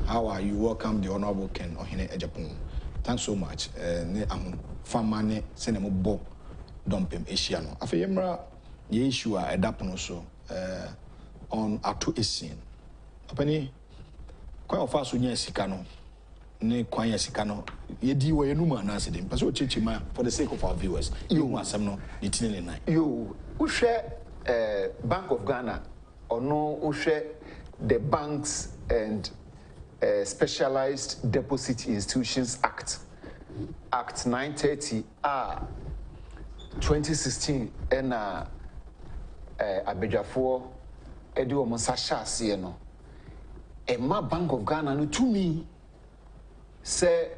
How are you? Welcome, the Honorable Ken Ohene Agyapong. Thanks so much. Famane senemo bo dompem Essien. Afi yemra ye issue a edapono so on ato Essien. Apani kwa ofa so nya sika no ne kwan ya sika no ye di wo yenuma na ase dem. Paso chichima for the sake of our viewers. You asem no the 9. You share Bank of Ghana or no share the Banks and Specialized Deposit Institutions Act 930 2016 and Agyapong edu omusasha ase no ma Bank of Ghana no to me say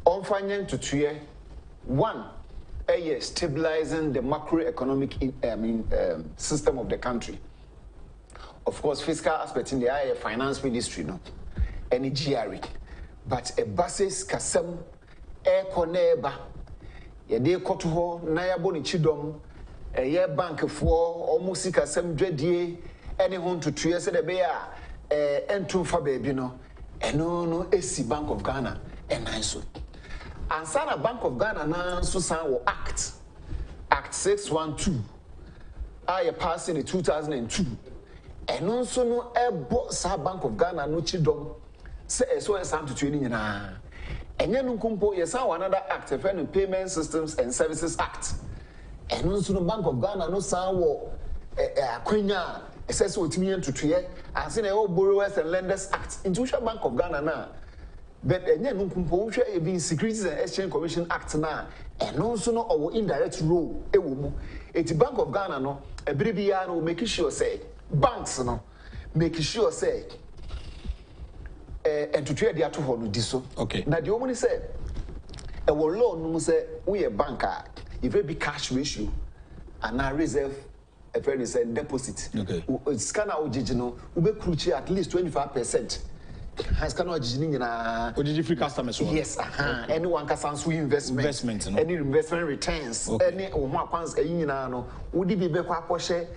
onfanyen tutuye one stabilizing the macroeconomic system of the country. Of course, fiscal aspect in the finance ministry, no, any GRE, but a basis kasem koneba, ye de koto na ya boni chidom, ye bank for almost kasem dredie, any home to 2 years de beya, entum fa baby no, no esi Bank of Ghana, and so. And Sana Bank of Ghana na Susan will Act 612. I passed in 2002. And also no ebo sa Bank of Ghana no chidom say so to training na. And then kumpo yes another act, the Payment Systems and Services Act. And also no Bank of Ghana no san wo akwenya says what me to tue and say no Borrowers and Lenders Act. Into Bank of Ghana na. But no kumpo being Securities and Exchange Commission Act na and also no our indirect role it's Bank of Ghana no a bribia no make sure say banks no make sure say and to trade their 200 diso. Okay. Now the woman said a loan no say we a banker if very big cash ratio and now reserve a very deposit. Okay. It's kind of original we be at least 25%. Has cannot any free customers. Yes, anyone can sound investment, no? Any investment returns, okay. Any once no would be share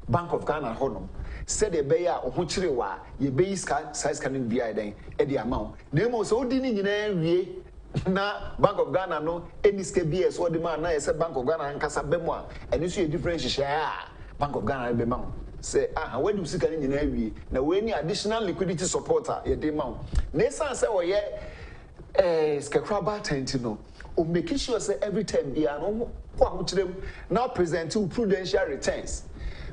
Bank of Ghana honum. Said a bayer or Huchirewa, ye base size can be then the amount. Nemo so didn't na Bank of Ghana no any SKBS or the man I said Bank of Ghana and Casa Bemoa, and you see a difference share Bank of Ghana Bemount. Say, when you see in every now any additional liquidity supporter, your demand. Nessa say, oh, yeah, Scakraba Tentino, or making sure say every time they are no now present to prudential returns.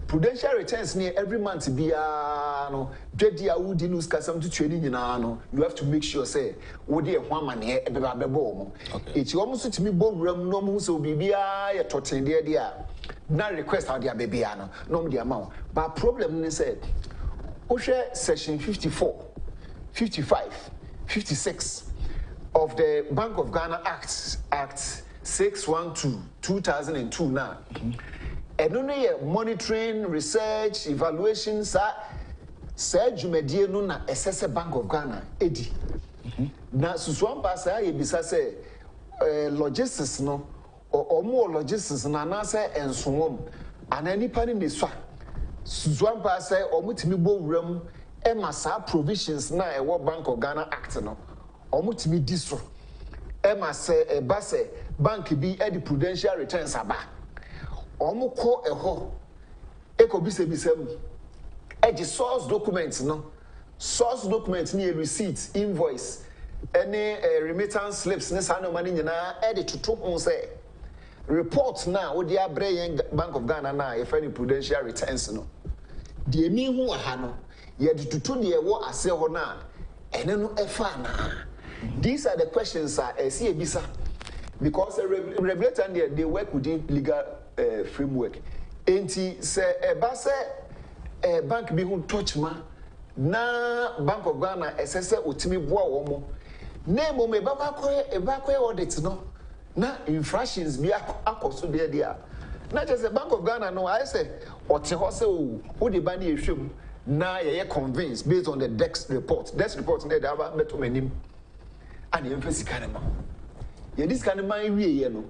Prudential returns near every month be no Jedia would news custom to trading in no. You have to make sure say, what dear one man here, it's almost to me bomb room no more so be a totten dear. Now request how their baby no the amount. But problem is said, Osha section 54, 55, 56 of the Bank of Ghana Act 612 2002 now. And only monitoring, research, evaluation, sir Jumedie no na SS Bank of Ghana edi. Na suswan pasa ye bisa say logistics no or more logistics na na say ensom and any pani ne swa suswan pasa omutimi bo wram e masa provisions na e wo Bank of Ghana Act no omutimi diso e masa e ba say bank bi e di prudential returns aba omukọ eho ekobisebisem eji source documents no source documents ni receipt invoice any remittance slips ne sa no money nyina e to ho say report na wo dia bre Bank of Ghana na e fa ni prudential returns no de mi hu aha no ye de tutu de wo ase ho na ene no e fa na. These are the questions see ebisa because regulator and they work within legal framework. Enti say eba say bank bi hu touch ma na Bank of Ghana esese otimi boa wo mo na mo me baba koye audit no na infractions bi akoso there na just the Bank of Ghana no I say ote ho say o de ba na ehwem na ye convinced based on the desk report na da ba meto manim and the emphasis kind of ye this kind of man wie ye no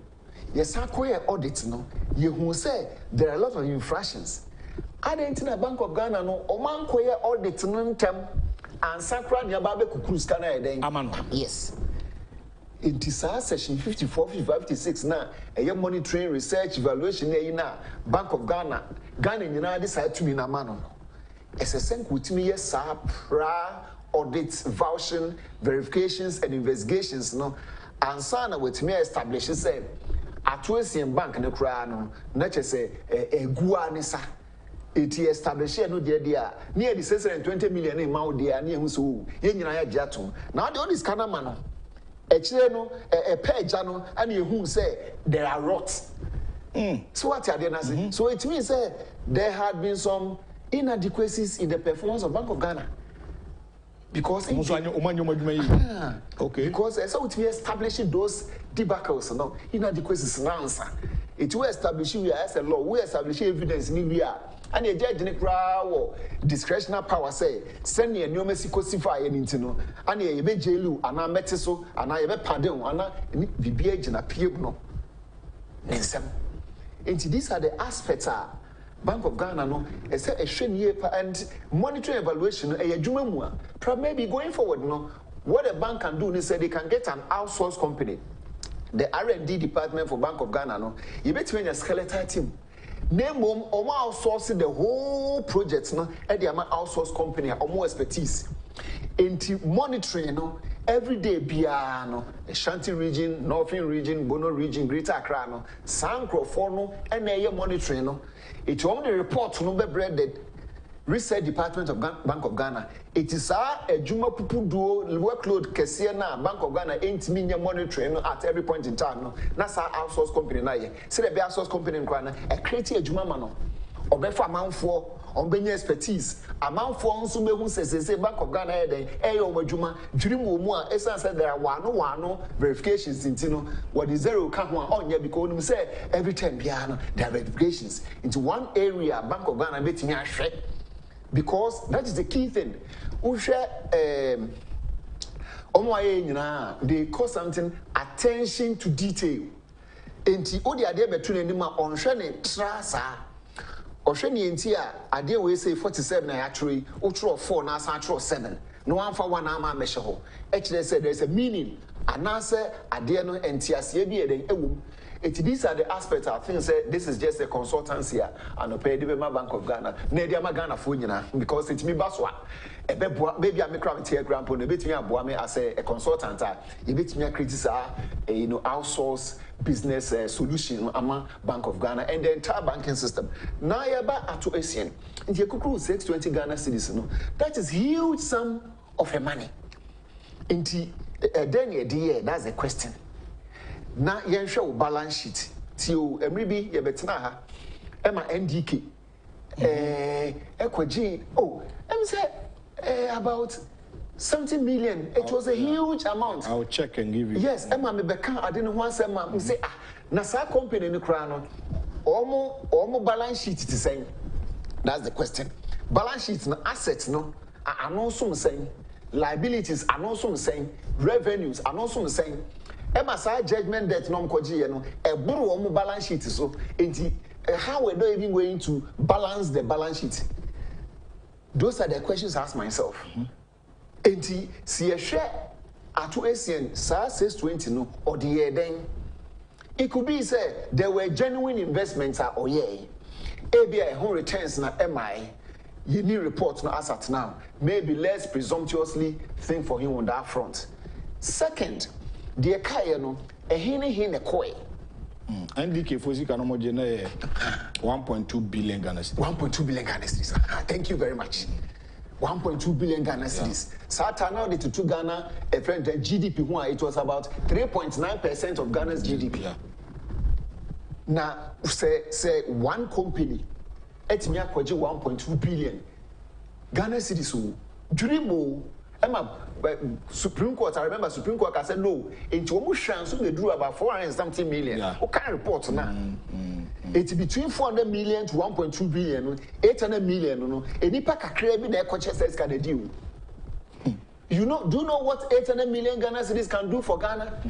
yes akoye audit no ye hu say there are a lot of infractions. I didn't Bank of Ghana no o man koye audit no ntem and sakra nearby kukuru scanner then. Amano. Yes. It is section 54, 55, 56 now. A monitoring research evaluation na Bank of Ghana. Ghana in United side to me na mano. As a senk with me, yes, audits, vouching, verifications, and investigations. No, and sana with me establishing say at Essien Bank in the crown, not just a guanisa. It established no dear near the 620 million in Mount dear near Musu, Yenaya Jatum. Now the only kind of man. A channel, a page channel, and you who say there are rots. So what are they? So it means there had been some inadequacies in the performance of Bank of Ghana. Because okay. Because so we establishing those debacles, no inadequacies answer. It will establish we as a law, we establish evidence in we are. And a judge in a crowd discretionary power say send me a new Mexico cify and intino and a be jailu and a metiso and I be pardon and a BBH and a pubno. And these are the aspects Bank of Ghana no say a shiny and monitoring evaluation a jumamua. Maybe going forward no what a bank can do is say they can get an outsourced company. The R&D department for Bank of Ghana no you bet me a skeletal team. Name outsourcing the whole project no at the outsource company or more expertise into monitoring no every day biano Ashanti region, Northern region, Bono region, Greater Accra no Sankro no and monitoring no it only report no be breaded Research Department of Bank of Ghana. It is a Juma Pupu duo workload Kesiana Bank of Ghana ain't mean monitoring at every point in time. No, that's our outsource company na ye. Say the outsource company in Ghana a create a Juma mano. Obefa amount for on benye expertise. Amount for on sume who says Bank of Ghana then omo Juma dream umwa essence said there are one verifications into what is zero count one on here because we say every time piano there are verifications into one area Bank of Ghana meeting a share. Because that is the key thing. They call something attention to detail. Enti odi ade betune ni ma onhwe ne trasa. Ohwe ne enti a ade we say 47 na actually utro 4 na asa atro 7. No one for one ama mehye ho. Actually said there is a meaning. Anase ade no enti ase bi eden ewum. These are the aspects I think say this is just a consultancy here and pay the Bank of Ghana. Nediama Ghana for because it's me baswa. Maybe I'm a crowd here grandpa, a bit me as a consultant. You bit me criticize outsource business solution among Bank of Ghana and the entire banking system. Now you're back to Essien. And you could 620 Ghana cedis. That is huge sum of her money. Then that's a question. Na yen show balance sheet till emribi ye betena ha ema NDK ekwaji say about 70 million. It was a huge amount. I'll check and give you. Yes, ema me beka I didn't want say ma say na sa company ni kra no omo balance sheet ti say. That's the question. Balance sheet no assets no anoso saying liabilities anoso saying revenues anoso saying Emasa judgment debt no mkoji no eburu omo balance sheet so enti how we don't even going to balance the balance sheet. Those are the questions I ask myself. Enti si ehwe ato Essien sa 620 no or the year then it could be say there were genuine investments or yeah ABI home returns na MI you need reports no as at now maybe let's presumptuously think for him on that front. Second, the kaya no hine koi. NDK for Zika no more 1.2 billion Ghana cedis. 1.2 billion Ghana cedis. Thank you very much. 1.2 billion Ghana cedis. Sata now the to Ghana a friend the GDP it was about 3.9% of Ghana's GDP. Yeah. Now say one company etimi akwaje 1.2 billion Ghana cedis dream Supreme Court, I remember Supreme Court said no. Into Omushan, so they drew about 400 something million. What kind of report now? It's between 400 million to 1.2 billion, 800 million. No, any pack a crab their coaches says can they do? You know, do you know what 800 million Ghana cedis can do for Ghana?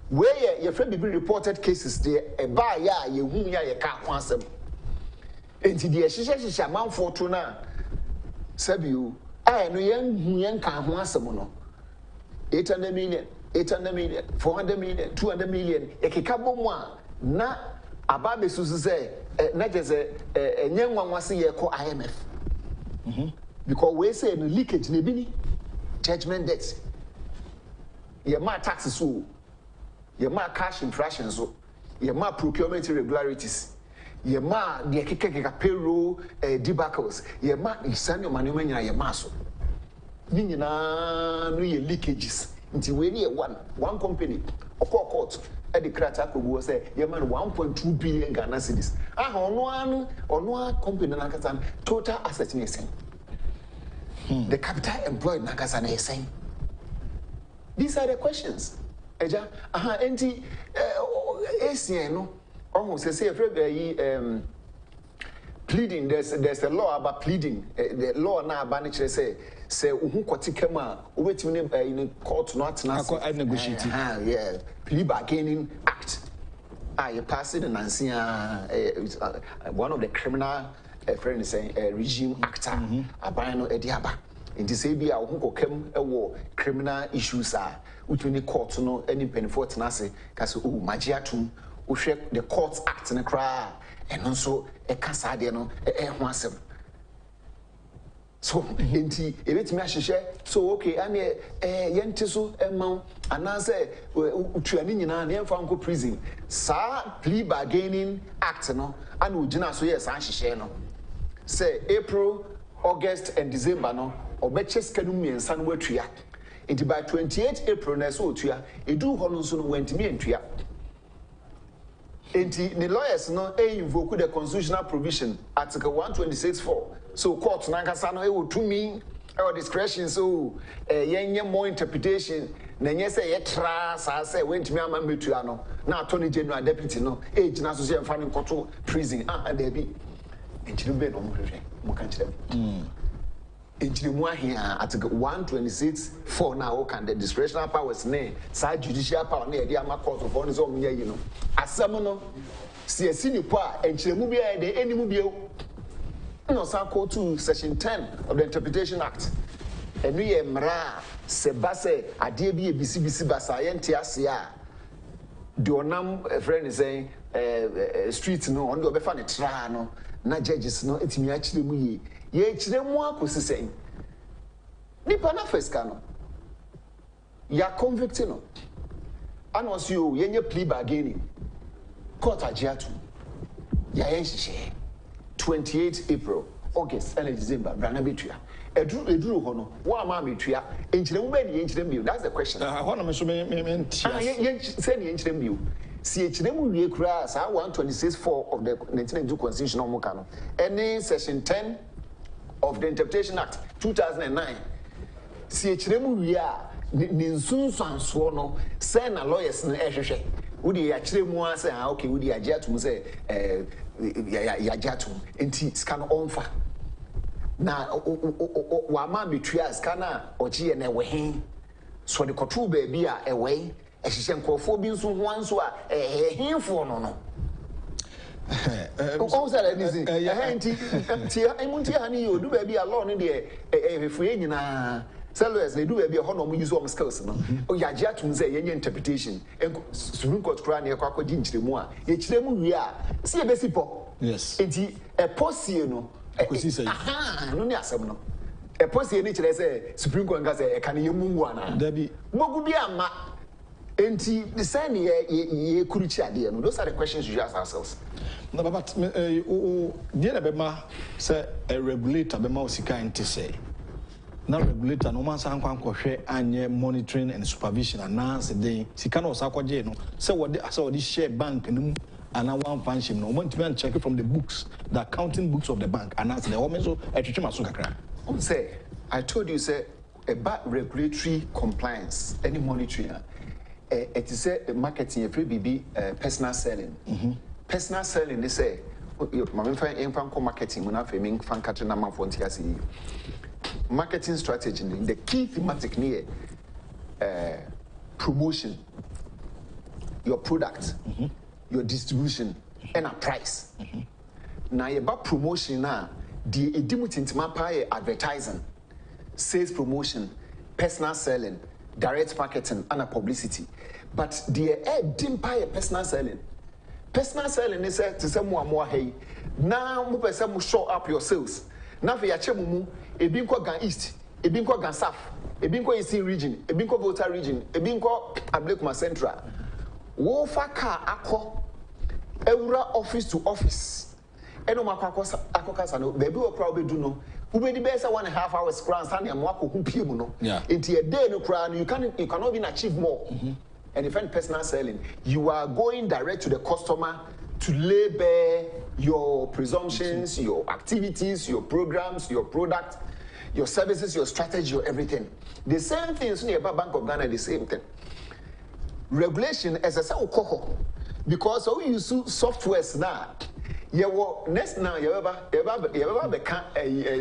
Where your friend be reported cases there, a buy ya, you whom ya can't answer. Into the shisha man for tuna, Sabu. I no yen kan ho asem no 800 million 400 million 200 million ekeka bomu a na aba be susu say na je say enye nwanwase ye ko IMF because we say no leakage na bi ni judgment debt ye ma taxes so ye ma cash infraction so ye ma procurement irregularities ye ma de keka payroll debacles ye ma isanyo manema nyina ye ma so ni nyina no ye leakages nti we ni one company okọ court e de krata kogu say ye ma 1.2 billion Ghana cedis ono company na kasa total asset ni sen the capital employed na kasa na sen. These are the questions eja enti Essien no almost say pleading. There's a law about pleading. The law now ban it say uhu kotika ma obetimi in court not na negotiate. Yeah, plea bargaining act. You pass it in one of the criminal friend saying regime actor abano ediaba. In the same year uhu kokem ewo criminal issues which when the court no any penifort na say kasi magiatum the Courts Act in a cry, and also a casade no ho asem. So enti ebetimi ahyehyɛ so okay ane yente so emma anase utuani nyina na yemfa nko prison sa plea bargaining act no ana ogina so yes ahyehyɛ no say April, August and December no obeche skanu miensa no watua enti by 28 April na so otua edu ho no so no wantimi antua. Enti the lawyers no invoke the constitutional provision article 126(4). So court na nkasa no will to me or discretion so yenye more interpretation na nye say ye tra sa say wentimi ama metua no na attorney general deputy no gina so say mfa nkoto prison there be enchiri be no mo hwehwe mo kan kire enchiri mu ahia article 126(4) na wo can the discretionary powers ne sa judicial power na ye ama court of on so mo yi no asem no si nipo a enchiri mu bia de enimu bia no sa ko to section 10 of the Interpretation Act enu ye mra se base ade bi ebisi basa ye ntia se a de onam friend saying street no on do be fa ne tra no na judges no etimi a kire mu ye kire mu akosi sen nipa na first ka no ya convict no anos you yenye plea bargaining court agiatu ya yenhye 28 April, August, and December, Brana Betua. Edru hono, wa ma betua, enchire mu be ni enchire mu. That's the question. Hono me so me say ni enchire mu. Si enchire mu wie kura sa 126(4) of the 1992 Constitution no muka no. Any section 10 of the Interpretation Act 2009. Si enchire mu wie a ni nsunsuanso no, say na lawyers no ehwehwe. Wodi ya kire mu a say okay, wodi ya agiatum say ya jatum enti scan onfa na wa ma betua scan na ogie na ewe so de kotu ba bi a ewe ehihye nkofo bi nso ho anso a ehimfo no o say let me see enti emunti hani yodu ba bi a law ne de ehefue nyina sellers they do be ho no use some skills no o ya jatum say yenye interpretation Supreme Court kra na ekwa kwaji nchiremu a ye chiremu wi a si ebesi po yes enti eposie no akosi say no ni asem no eposie ni kire say Supreme Court nga say e kan yemungu ana dabi bogu bi ama enti the same ye kuruchi ade no those are the questions you ask ourselves. No, but dear bema say a regulator bema osika enti say na regulator no man san kwan kohwe anye monitoring and supervision announce dey sika no osakwaje no say what the share bank no ana one function no want to check it from the books, the accounting books of the bank announce the woman so etwetwe maso kakra say I told you say about regulatory compliance any monitoring it is a marketing a free BB personal selling personal selling they say mama fa marketing na fa me fan catch na man for ntia marketing strategy the key thematic near promotion your product your distribution and a price now about promotion now the edimutintima pay advertising sales promotion, personal selling, direct marketing, and publicity. But the didn't buy a personal selling. Personal selling is to say more hey. Now mu person mu show up your sales. Now for your chemu, ebinko gan east, ebinko gan south, ebinko Essien region, ebinko Volta region, ebinko Agyapong central. Wo fa car akọ ewura office to office. Eno makwa akokasa no baby wo kra obedu no. Ubedi be say 1.5 hours kra stand am akọ pie mu no. Enti a day no kra no you cannot even achieve more. And if any personal selling, you are going direct to the customer to lay bare your presumptions, your activities, your programs, your product, your services, your strategy, your everything. The same thing is near Bank of Ghana, the same thing. Regulation as I say, because we use softwares now. Next now, you ever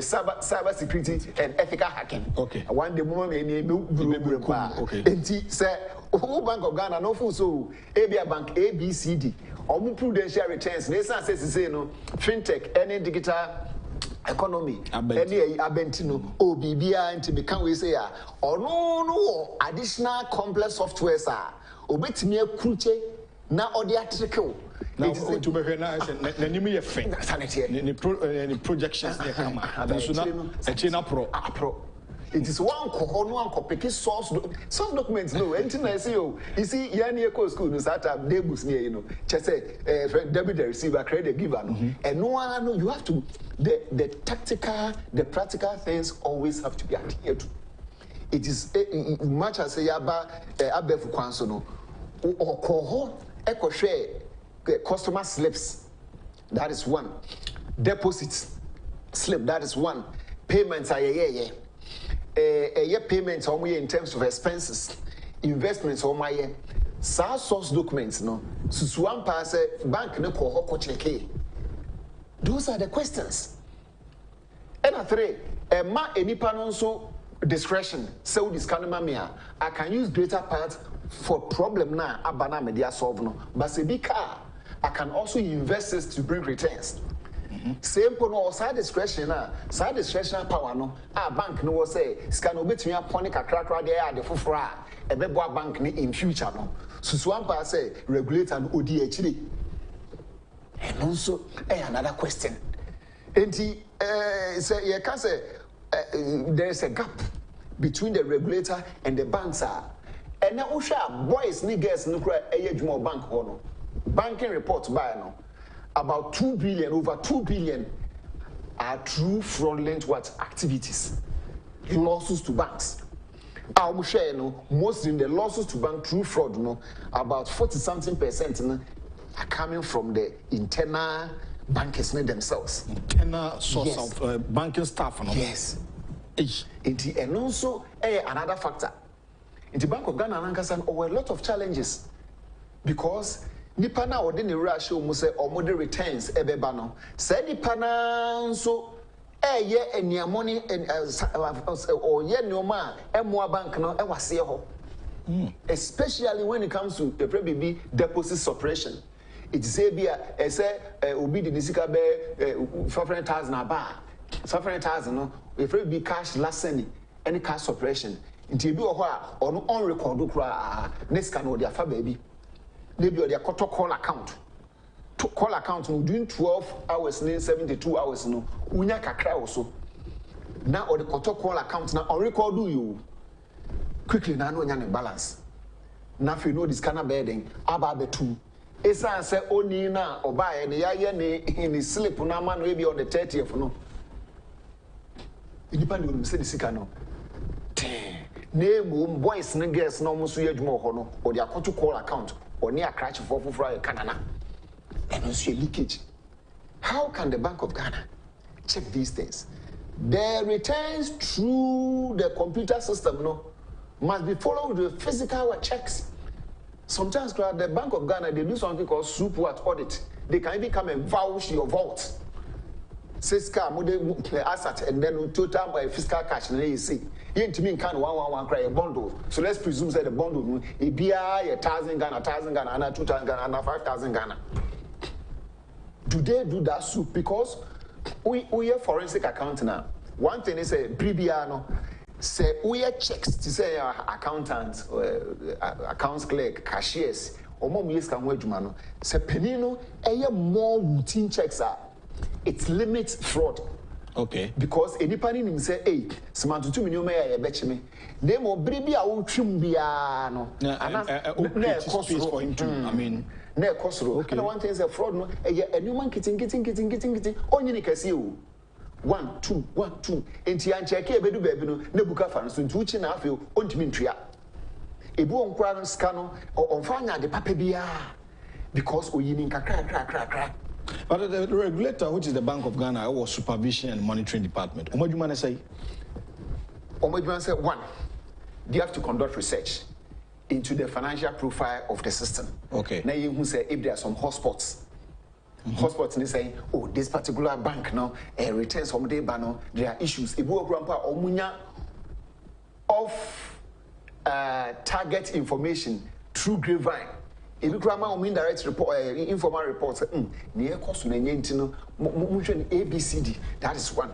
cyber security and ethical hacking. Okay. One day, okay. And say, Bank of Ghana, no fool so ABA Bank ABCD. Or prudential returns. They say no fintech, any digital economy, any abentino, BBI, and to become we say, or no additional complex softwares are. Obet me a cruche na audiatrical. Now, to be nice, and you think any projections near come a China Pro. It is one copy source documents. No, anything I see, you see, Yanni school is at a debus near, you know, just say, debit the receiver, credit giver. And no one, no, you have to, the tactical, the practical things always have to be adhered to. It is much as say, Abefu Kwansono, or Koho, Echo share, customer slips, that is one. Deposits slip, that is one. Payments are payments on in terms of expenses, investments on my source documents. No, so one pass bank no ko check. Those are the questions. And a three, ma any panonso discretion. So this kanema I can use greater part for problem now. Abana media solve no, but sebika I can also invest this to bring returns. Same no side discretion power no bank no will say scan obetumi apone kakra there the fufura ebebo bank ni in future no so one part say regulator no odi achire and also another question enti say you can say there is a gap between the regulator and the banks and now boys ni girls no kra adwuma bank ho no banking report by no about 2 billion, over 2 billion are true fraudulent activities, lawsuits to banks. Our share, most in the lawsuits to bank true fraud, about 40-something% are coming from the internal bankers themselves. Internal source of banking staff. Yes. And also another factor. In the Bank of Ghana, there were a lot of challenges because nipa na odi ne wura show mu se omode returns ebeba no say nipa na nso eye eniamoni oye neoma emoa bank no ewase ho especially when it comes to the baby deposit suppression. It say bia say obi di nisika be 500,000 aba 500,000 no if be cash lesson any cash suppression nti bi wo ho a ono on record kura next can no dia fa baby maybe or their call account. To call account no doing 12 hours, 72 hours no. Unya kakra also. Now or the call account now on record do you quickly now no nyane balance. Now if you know this kind of bedding, about two. Esa say oni na oba e ne ya ne in sleep na man maybe on the 30th no. Independent will say the sika no. Name boys and girls no musu yedwuma ho no or their call account. Or near crash for Canada and also leakage. How can the Bank of Ghana check these things? The returns through the computer system must be followed with physical checks. Sometimes the Bank of Ghana they do something called audit. They can even come and vouch your vault. Siska asset and then total by fiscal cash and you see. You to me can 111 cry a bundle. So let's presume that the bundle it be 1,000 Ghana, 1,000 Ghana, and 2,000 Ghana, and 5,000 Ghana. Do they do that soup? Because we have forensic accounting now. One thing is a Bribiano, say we are checks to say accountants, accounts clerk, cashiers, or more years can wait man. Say penino, more routine checks are. It limits fraud. Okay. Because any panning him say, hey, Samantha 2 million may I bet me. They more baby I will trim biano. And cost for him too. I mean, ne cost. Okay. And one thing is a fraud no. A new man getting. Only can see you. 1, 2, 1, 2. Enti ancheke bedu baby no. Ne buka fan so ntu chi na afio ontimi ntria. Ebu onkwa no ska no onfanya de papa bia because oyini kakra. But the regulator, which is the Bank of Ghana, was supervision and monitoring department. Omojumane say? Omojumane say, 1, they have to conduct research into the financial profile of the system. Okay. Now you say if there are some hotspots. Hotspots, they say, oh, this particular bank now returns from day bano, there are issues. If we grandpa omunya of target information through grapevine. If you grandma indirect report, informal reports, near cost ABCD. That is one.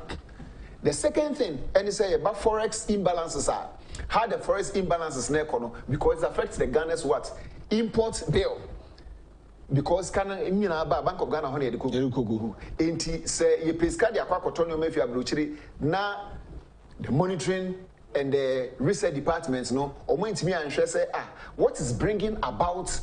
The second thing, and you say about Forex imbalances are how the Forex imbalances nekono because it affects the Ghana's what import bill. Because Bank of Ghana honey edukugu. Enti say ye pesca the aquacotonio mefia bruchiri na the monitoring and the research departments no or to me and say what is bringing about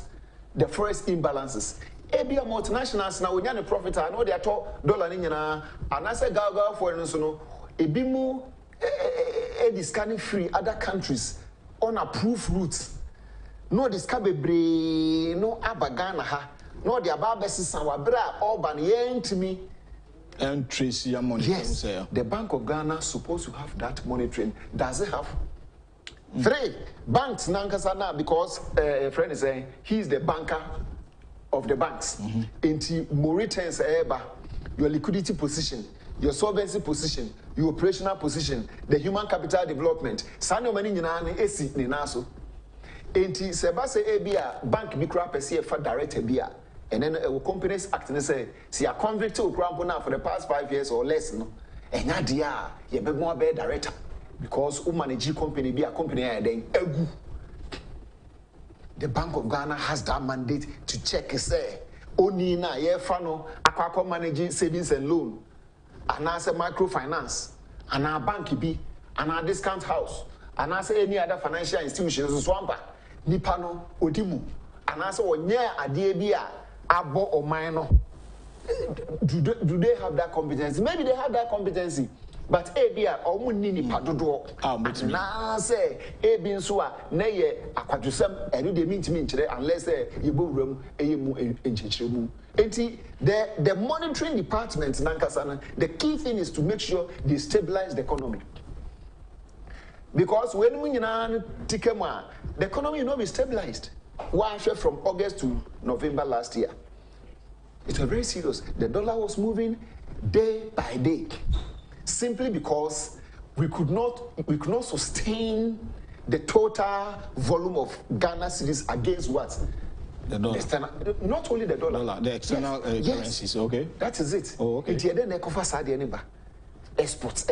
the Forex imbalances. Ebia multinationals now we a profit I know they are $1 in and I say gaga for no ebimu scanning free other countries on approved routes. No discovery no abagana ha no the ababesi sanwabra urban yen to me and trace your money. Yes, the Bank of Ghana is supposed to have that monitoring. Does it have? 3 banks nankasana because a friend is saying he's the banker of the banks. Into Mauritans your liquidity position, your solvency position, your operational position, the human capital development. Sano mani nyinane esi ni naso. Into sebase ebia bank mikra pesi fa director bia. And then a companies act and say, see a convict to now for the past 5 years or less no. And nadia ye be more better director. Because who manage company be a company then egu. The Bank of Ghana has that mandate to check say only na ye fano akwa managing savings and loan and as a microfinance and our bank be and our discount house and as any other financial institutions swampa nipano odimu and as onye ade bia abo or minor. Do they have that competency? Maybe they have that competency. But ebia omunini padodo na say ebi nso a na ye akwadwesem eno de mintimi nkyere unless ye bowuram eyemu enkyeremu enti the monitoring department nankasa the key thing is to make sure they stabilize the economy because when we nyina tikema the economy be stabilized from August to November last year. It was very serious. The dollar was moving day by day. Simply because we could not sustain the total volume of Ghana cedis against what? The dollar. Not only the dollar. The external currencies, okay. That is it. Oh, okay. Exports,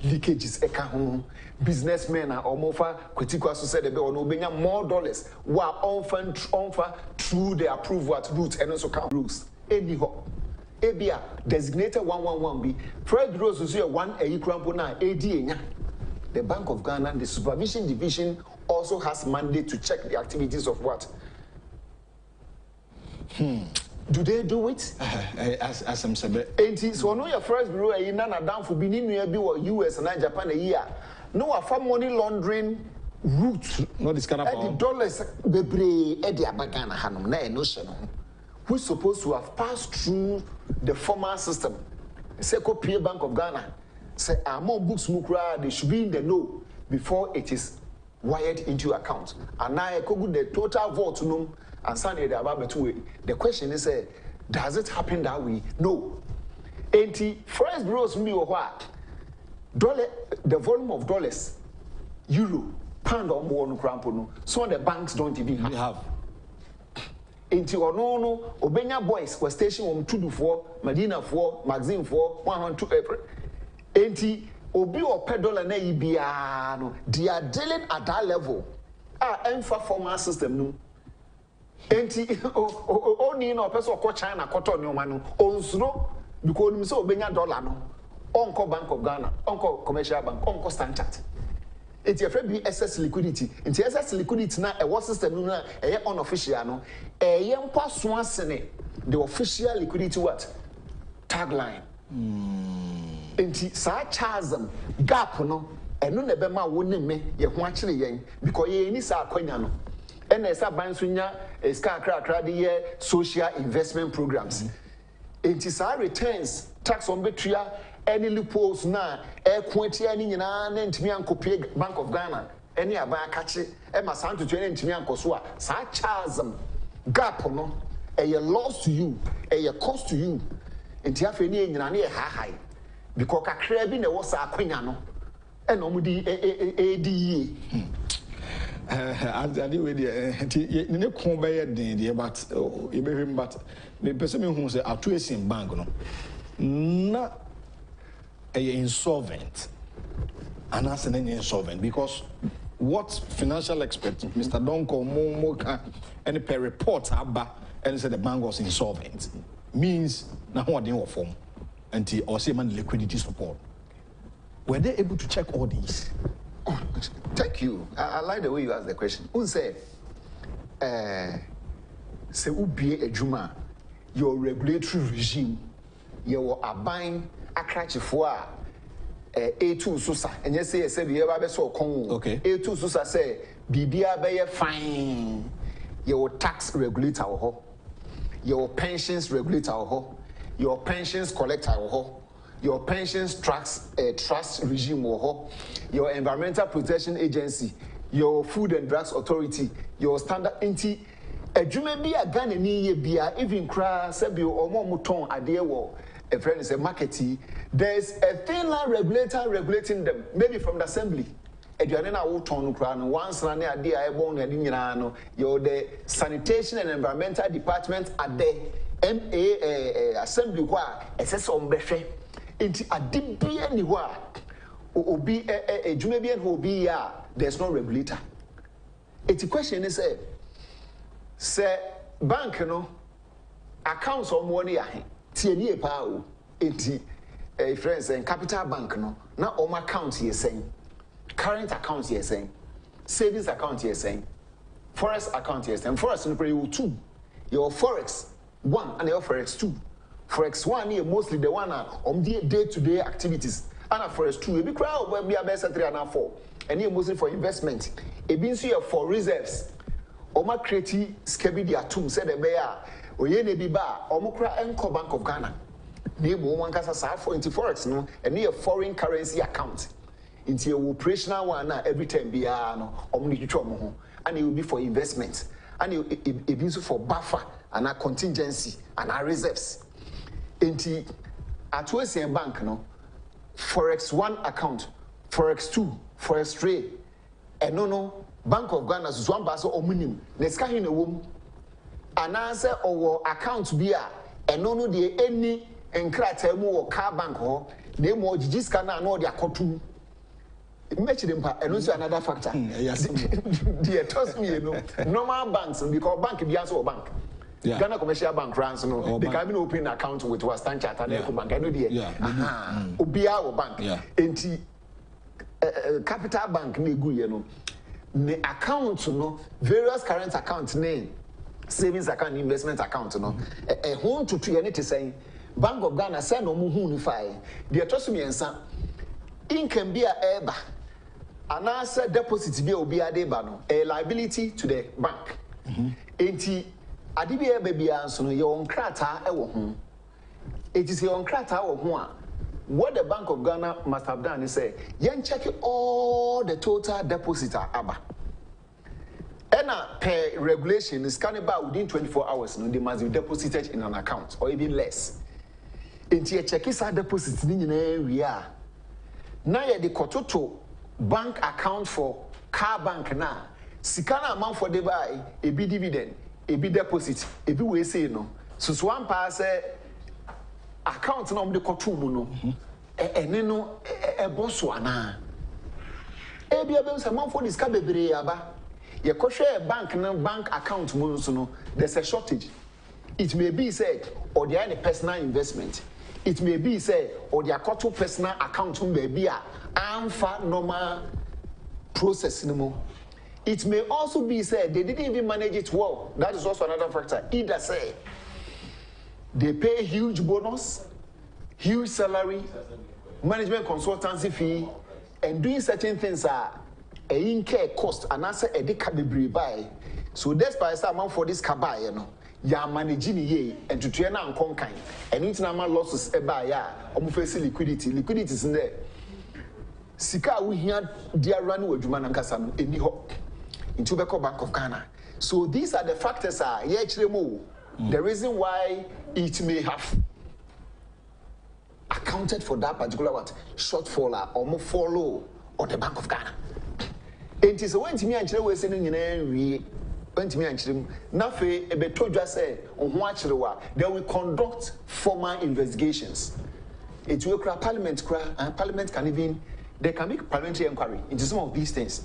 leakages, businessmen are almost critical society more dollars while on through the approved route and also count rules. Anyhow. Ebia designated 111B. Fred Rose was here 1 Krampona AD. The Bank of Ghana, the supervision division also has mandate to check the activities of what? Do they do it? As I'm saying. So no your first bureau in Nana down for being near US and Japan a year. No a money laundering route. No this kind of the dollars bebre Eddie Abagana Hanum na notion. Who's supposed to have passed through the formal system? Say, Pay Bank of Ghana. Say, more books mukra, they should be in the know before it is wired into your account. And now I could the total vote no and Sunday the question is, does it happen that way? No. 80 first bureaus me or what? Dollar, the volume of dollars, euro, pound or more no crampo. So the banks don't even have. Into no Obenya boys were stationed on 2 4, Medina 4, Magazine 4, 102 April. Enti obi ope dollar na ibia no they are dealing at that level emfa formal system no enti oni na ope so ko China koto ne oma no onsuro because nim say obenya dollar no onko Bank of Ghana onko commercial bank onko Standard it's a free excess liquidity it's excess liquidity na e what system no na e unofficial no e mpa so asene the official liquidity what tagline enti sa chasm gap no eno na be ma wo ne me ye ho akire yen because ye ni sa akwanya no ena esa ban so nya eska akra de ye social investment programs enti sa returns tax on betua any loopholes na quantity any nyina na ntimi ankopie Bank of Ghana any aban akache e ma santo tue ntimi ankoso a sa chasm gap no a loss to you a cost to you enti afa ni nyina na ye high because kakra bi na wo sa akwanya no e no mudi edi adi we dey ne ko be ye den dey but e be him but me person me hu say atu Essien bank no na insolvent and as an insolvent because what financial expert Mr. Donko Momoka and per report aba and said the bank was insolvent means na what in form until or say man liquidity support. Were they able to check all these? Oh, thank you. I like the way you asked the question. Who say ubie ejuma your regulatory regime your abine akrachifo a A2 susa enye say be eba be so kon okay A2 susa say bibia be ye fine your tax regulator ho your pensions regulator ho your pensions collector ho your pensions trust regime ho your environmental protection agency your food and drugs authority your standard enti adwuma bi agane ni ye bia even kra say bi omo muton ade wo a friend is a marketing. There's a thin line regulator regulating them, maybe from the assembly. Eduanena wo ton kra no once na ne ade a ebon na nyina no your the sanitation and environmental department at the assembly kwa esese ombehwe enti ade bia ni wa obi edwuma bia no obi ya there's no regulator. Eti question is say bank no accounts on money ahe tieni pa o enti friends and capital bank no na oma account ye saying current account ye saying savings account ye saying Forex account ye saying Forex no pray you 2 your Forex 1 and your Forex 2 Forex 1 is mostly the one on the day-to-day activities and Forex 2 e be crowd will be about 3 and 4 and here mostly for investment e be so for reserves oma create skebi dia tum said the bear oye ne bi ba omukra enko Bank of Ghana ne mo wan kasa sa for into Forex no and a foreign currency account into a operational one na every time bia no omni twitwa mo ho and it will be for investment and it be for buffer and a contingency and a reserves into at Essien bank no Forex 1 account Forex 2 Forex 3 and no Bank of Ghana so one baso omunim na ska hin ewom anase owo account bia eno no de any enkrata mu wo car bank ho na emu ogigiska na no de akotum mechi dem pa eno so another factor yes the trust me no normal banks because bank bia so bank Ghana commercial bank runs no they can open an account with was Standard Chartered Eco Bank eno de obia wo bank enti capital bank na egu ye no the account no various current account name savings account investment account no home to any to say Bank of Ghana say no mu hu ni fai the trust me ensa income be a eba and answer deposit be obi ade ba no a liability to the bank enti ade bi eba bia nso no your nkrata e wo ho it is your nkrata wo ho a what the Bank of Ghana must have done is say, yen check all the total deposit aba. And per regulation is about within 24 hours, no, they must be deposited in an account or even less. Into a check is a deposit in area. Now the kototo bank account for car bank now. Sikana amount for the buy, a be dividend, a be deposit, a be we say no. So one pass account no the kotumu no ene no Boswana. Ebia say man for this ka bebre aba. Ye kohwe bank account mo no there's a shortage. It may be said or they are a personal investment. It may be said or they are personal account may be a amfa normal process no more. It may also be said they didn't even manage it well. That is also another factor. Either say they pay huge bonus, huge salary, management consultancy fee, and doing certain things are a incur cost and answer a decabibri buy. So that's why I man for this cabay, you know. Ya managing ye and to train and conquer and internal losses by ya face liquidity. Liquidity is in there. Sika we here dear run with Juman and Kasam in the hop into Beko Bank of Ghana. So these are the factors actually more. The reason why it may have accounted for that particular shortfall or more follow on the Bank of Ghana. It is when to me and we saying in when to me and Nafe a betoja say on watch they will conduct formal investigations. It will cry Parliament and Parliament can even they can make parliamentary inquiry into some of these things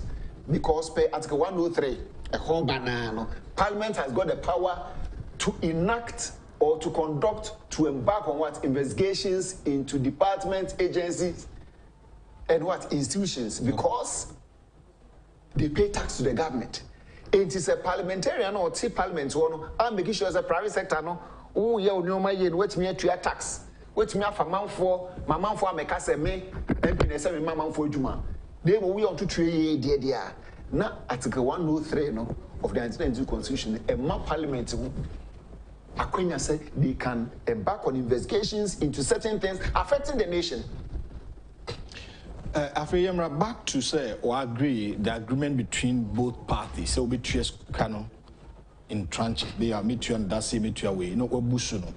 because per Article 103 a whole banana Parliament has got the power to enact or to conduct to embark on investigations into departments, agencies, and institutions because they pay tax to the government. It is a parliamentarian or parliament one. I'm making sure as a private sector no. Oh yeah, my yen. Wait me to your tax. Wait me for my man for me kase me. MP say me man for juma. They will we on to 3 dear. Now Article 103 no of the 1992 Constitution. A man parliament. Akwenya said they can embark on investigations into certain things affecting the nation. After back to say or agree the agreement between both parties. So we choose canon in tranche. They are meet you and that's meet you away. No obusuno.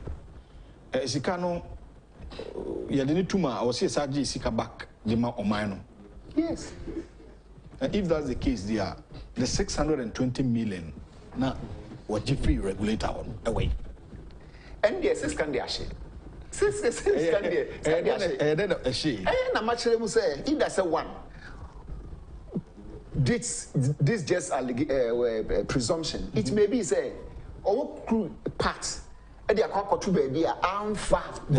Sikano. You didn't too much. I was say Saji Sika back the ma or mine. Yes. If that's the case, the 620 million now what Jeffrey regulator on away. And the 600 share. 600 say if that's a one. This just a presumption. It may be say all crew part. The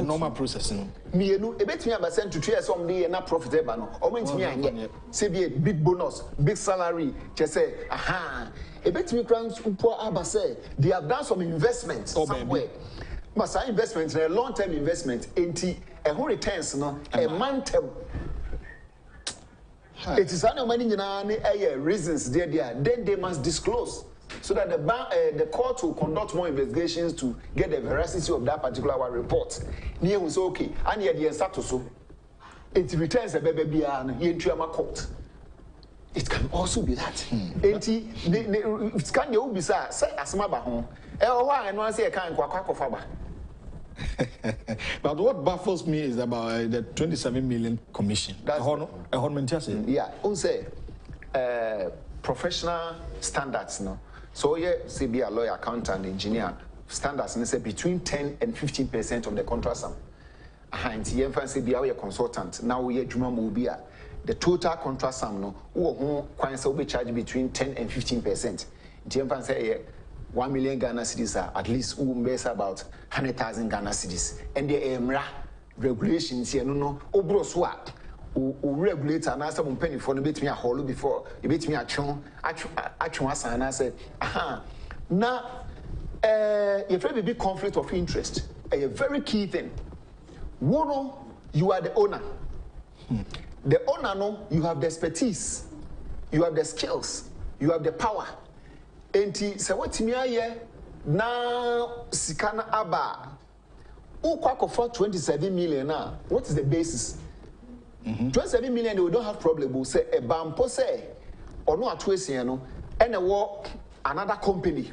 normal processing. Me no a bit me about send to try somebody and profitable no. Or when me say be a big bonus, big salary. Just say aha. A bit me crowns poor Abba say they have done some investments somewhere. But some investment, a long-term investment, a whole returns no a month. It is only many reasons there. Then they must disclose so that the court will conduct more investigations to get the veracity of that particular report. Near was okay, and yet the status so it returns a baby court. It can also be that. It can you be say as my home. And once I can't go. But what baffles me is about the 27 million commission. That's yeah. Say professional standards no. So yeah, CB a lawyer, accountant, engineer standards and say between 10 and 15% of the contract sum. And here fancy be a consultant. Now we Juma Mobia. The total contract sum no who will be charged between 10 and 15%. Here say 1 million Ghana cedis are at least about 100,000 Ghana cedis. And the EMRA regulations here no obroswa o regulator and ask some penny for the bit me a hole before you bit me a chon and I said aha now a very big conflict of interest a very key thing. One, you are the owner. The owner no you have the expertise, you have the skills, you have the power. Enti se watimi aye na sikana aba ukwa for 27 million now. What is the basis? 27 million they don't have problem. Say a bampo say or no at Essien no and a war another company.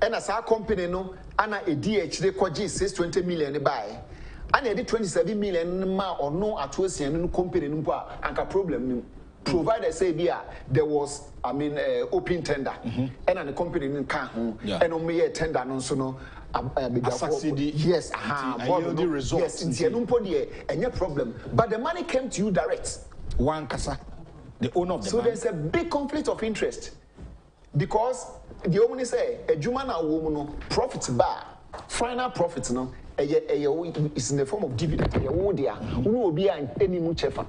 And as our company no ana a DH they kwaji 620 million buy. And they 27 million ma or no at Essien no company no anka problem no. provided say there was open tender and the company in car and on me tender no so no yes yes any problem but the money came to you direct one kasa the owner of the bank. There's a big conflict of interest because the only say a juma na wo no profit bar final profit no is in the form of dividend wo dia wo obi any mu chefa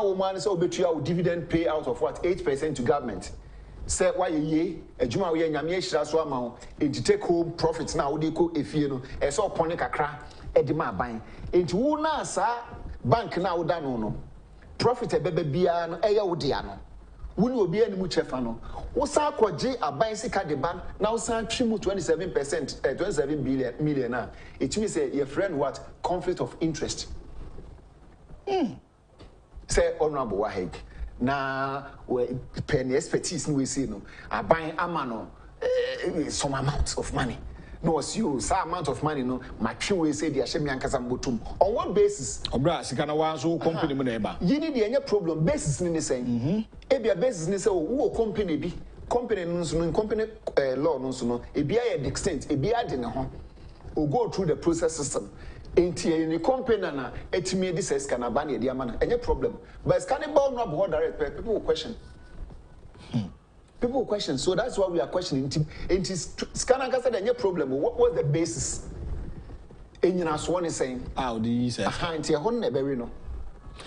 wo man say obetu ya dividend payout of what 8% to government say why ye adwuma we nyame ahira so ama wo enti take home profit na wo dey ko efie no e so opone kakra e de ma ban enti wo na sa bank na wo da no profit ebebe bia no e ye wo dia no wo ni obi ani mu chefa no wo sa kwaje aban sika de ban na wo san twimu 27% 27 million na it means say your friend what conflict of interest say honorable Waheg na penny expertise no we see no aban amano some amount of money no was you some amount of money no matwe we say the ahye me ankasa mbotum on what basis obra sika na wan so company mu na eba yini de any problem basis ni say ebia basis ni say wo company bi company no so no company law no so no ebia ye extent ebia de ne ho o go through the process system enti any company na etimi this is kana ban ye dia man any problem but scan about no board direct people will question people will question so that's why we are questioning enti scan can say any problem what was the basis enyina so one is saying how do you say enti e ho na be we no